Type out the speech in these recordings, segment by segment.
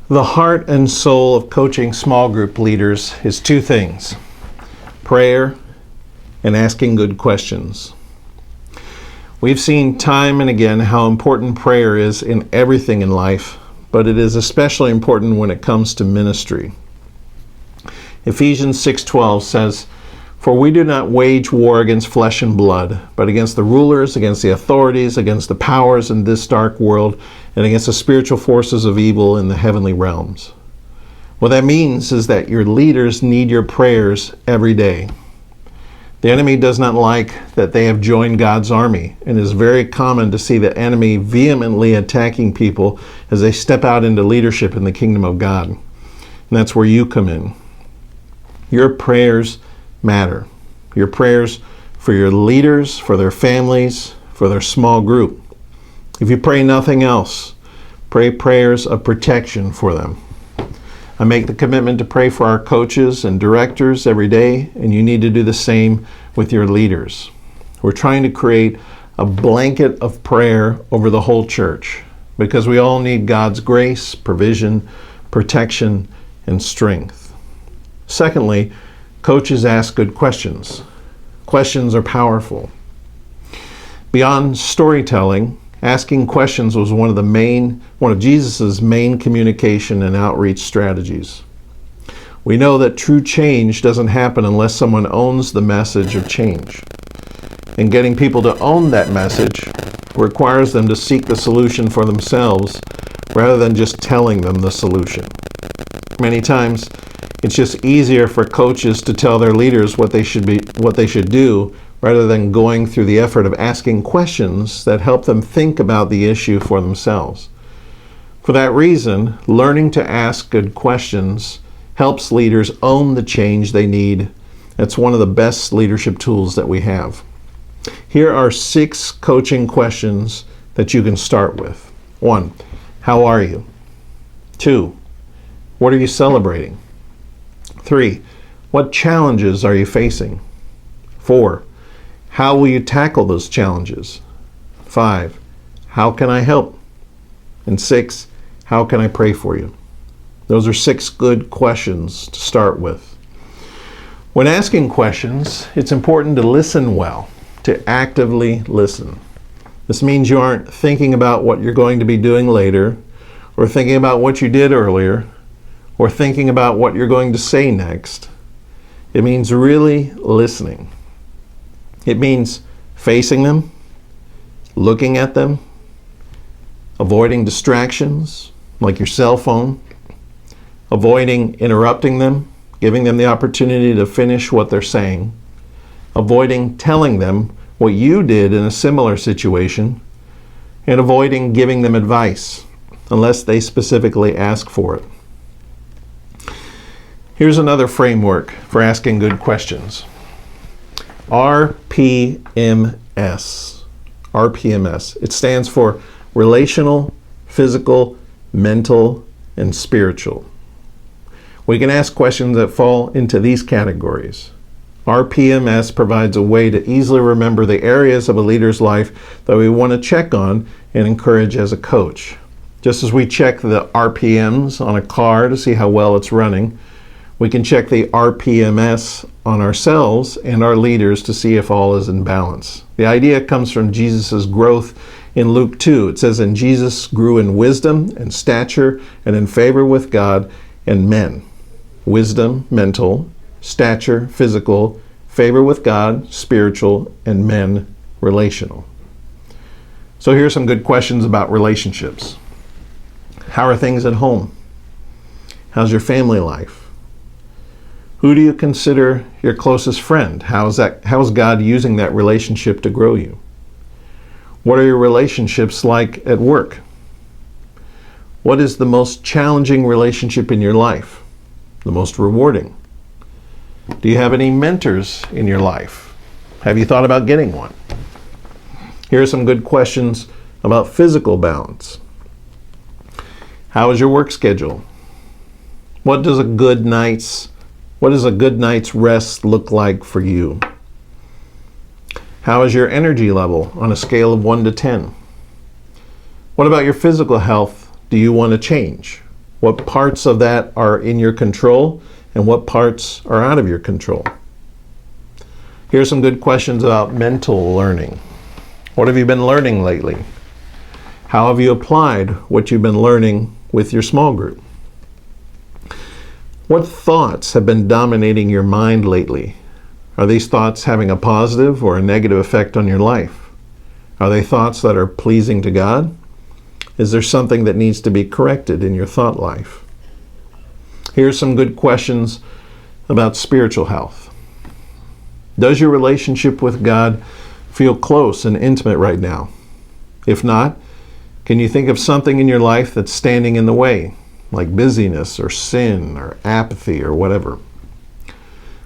The heart and soul of coaching small group leaders is two things: prayer and asking good questions. We've seen time and again how important prayer is in everything in life, but it is especially important when it comes to ministry. Ephesians 6:12 says, "For we do not wage war against flesh and blood, but against the rulers, against the authorities, against the powers in this dark world, and against the spiritual forces of evil in the heavenly realms." What that means is that your leaders need your prayers every day. The enemy does not like that they have joined God's army, and it is very common to see the enemy vehemently attacking people as they step out into leadership in the kingdom of God. And that's where you come in. Your prayers matter. Your prayers for your leaders, for their families, for their small group. If you pray nothing else, pray prayers of protection for them. I make the commitment to pray for our coaches and directors every day, and you need to do the same with your leaders. We're trying to create a blanket of prayer over the whole church because we all need God's grace, provision, protection, and strength. Secondly, coaches ask good questions. Questions are powerful. Beyond storytelling, asking questions was one of Jesus' main communication and outreach strategies. We know that true change doesn't happen unless someone owns the message of change. And getting people to own that message requires them to seek the solution for themselves rather than just telling them the solution. Many times, it's just easier for coaches to tell their leaders what they should do rather than going through the effort of asking questions that help them think about the issue for themselves. For that reason, learning to ask good questions helps leaders own the change they need. That's one of the best leadership tools that we have. Here are 6 coaching questions that you can start with. 1, how are you? 2, what are you celebrating? 3, what challenges are you facing? 4, how will you tackle those challenges? 5, how can I help? And 6, how can I pray for you? Those are 6 good questions to start with. When asking questions, it's important to listen well, to actively listen. This means you aren't thinking about what you're going to be doing later, or thinking about what you did earlier, or thinking about what you're going to say next. It means really listening. It means facing them, looking at them, avoiding distractions like your cell phone, avoiding interrupting them, giving them the opportunity to finish what they're saying, avoiding telling them what you did in a similar situation, and avoiding giving them advice unless they specifically ask for it. Here's another framework for asking good questions. RPMS. RPMS. It stands for relational, physical, mental, and spiritual. We can ask questions that fall into these categories. RPMS provides a way to easily remember the areas of a leader's life that we want to check on and encourage as a coach. Just as we check the RPMs on a car to see how well it's running, we can check the RPMS on ourselves and our leaders to see if all is in balance. The idea comes from Jesus' growth in Luke 2. It says, "And Jesus grew in wisdom and stature and in favor with God and men." Wisdom, mental; stature, physical; favor with God, spiritual; and men, relational. So here's some good questions about relationships. How are things at home? How's your family life? Who do you consider your closest friend? How is God using that relationship to grow you? What are your relationships like at work? What is the most challenging relationship in your life? The most rewarding? Do you have any mentors in your life? Have you thought about getting one? Here are some good questions about physical balance. How is your work schedule? What does a good night's rest look like for you? How is your energy level on a scale of 1 to 10? What about your physical health do you want to change? What parts of that are in your control and what parts are out of your control? Here's some good questions about mental learning. What have you been learning lately? How have you applied what you've been learning with your small group? What thoughts have been dominating your mind lately? Are these thoughts having a positive or a negative effect on your life? Are they thoughts that are pleasing to God? Is there something that needs to be corrected in your thought life? Here's some good questions about spiritual health. Does your relationship with God feel close and intimate right now? If not, can you think of something in your life that's standing in the way, like busyness or sin or apathy or whatever?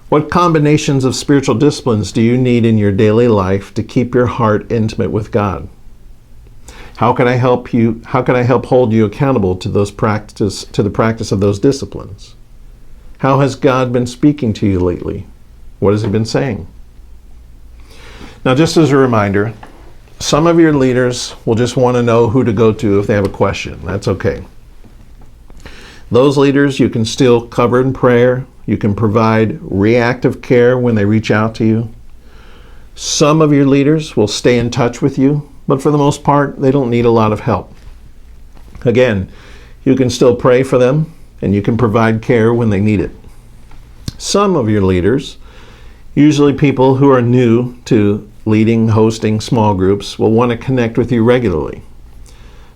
What combinations of spiritual disciplines do you need in your daily life to keep your heart intimate with God? How can I help hold you accountable to the practice of those disciplines? How has God been speaking to you lately? What has He been saying? Now, just as a reminder, some of your leaders will just want to know who to go to if they have a question. That's okay. Those leaders you can still cover in prayer. You can provide reactive care when they reach out to you. Some of your leaders will stay in touch with you, but for the most part, they don't need a lot of help. Again, you can still pray for them, and you can provide care when they need it. Some of your leaders, usually people who are new to leading, hosting small groups, will want to connect with you regularly.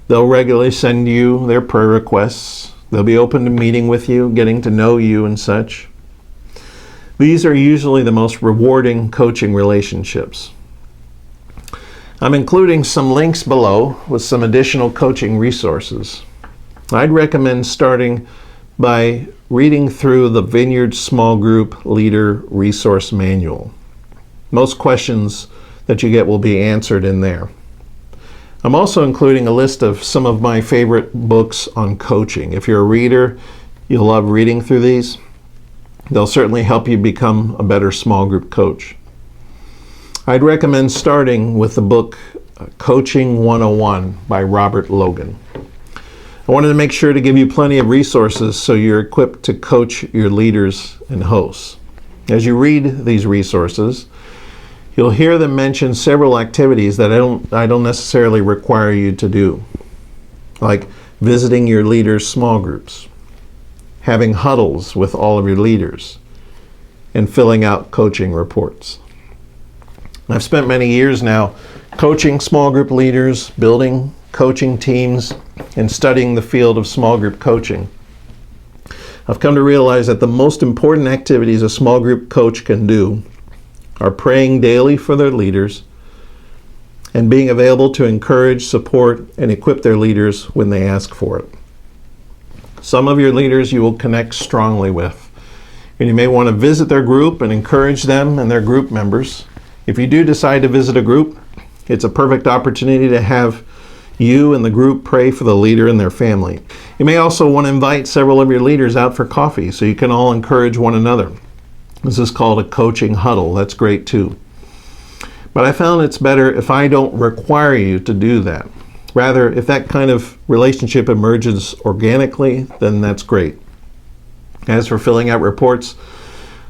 They'll regularly send you their prayer requests. They'll be open to meeting with you, getting to know you and such. These are usually the most rewarding coaching relationships. I'm including some links below with some additional coaching resources. I'd recommend starting by reading through the Vineyard Small Group Leader Resource Manual. Most questions that you get will be answered in there. I'm also including a list of some of my favorite books on coaching. If you're a reader, you'll love reading through these. They'll certainly help you become a better small group coach. I'd recommend starting with the book Coaching 101 by Robert Logan. I wanted to make sure to give you plenty of resources so you're equipped to coach your leaders and hosts. As you read these resources, you'll hear them mention several activities that I don't necessarily require you to do, like visiting your leaders' small groups, having huddles with all of your leaders, and filling out coaching reports. I've spent many years now coaching small group leaders, building coaching teams, and studying the field of small group coaching. I've come to realize that the most important activities a small group coach can do are praying daily for their leaders and being available to encourage, support, and equip their leaders when they ask for it. Some of your leaders you will connect strongly with, and you may want to visit their group and encourage them and their group members. If you do decide to visit a group, it's a perfect opportunity to have you and the group pray for the leader and their family. You may also want to invite several of your leaders out for coffee so you can all encourage one another. This is called a coaching huddle. That's great too. But I found it's better if I don't require you to do that. Rather, if that kind of relationship emerges organically, then that's great. As for filling out reports,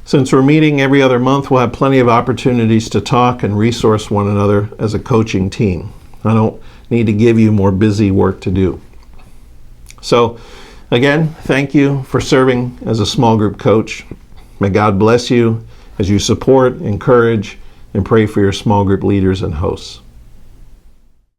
since we're meeting every other month, we'll have plenty of opportunities to talk and resource one another as a coaching team. I don't need to give you more busy work to do. So, again, thank you for serving as a small group coach. May God bless you as you support, encourage, and pray for your small group leaders and hosts.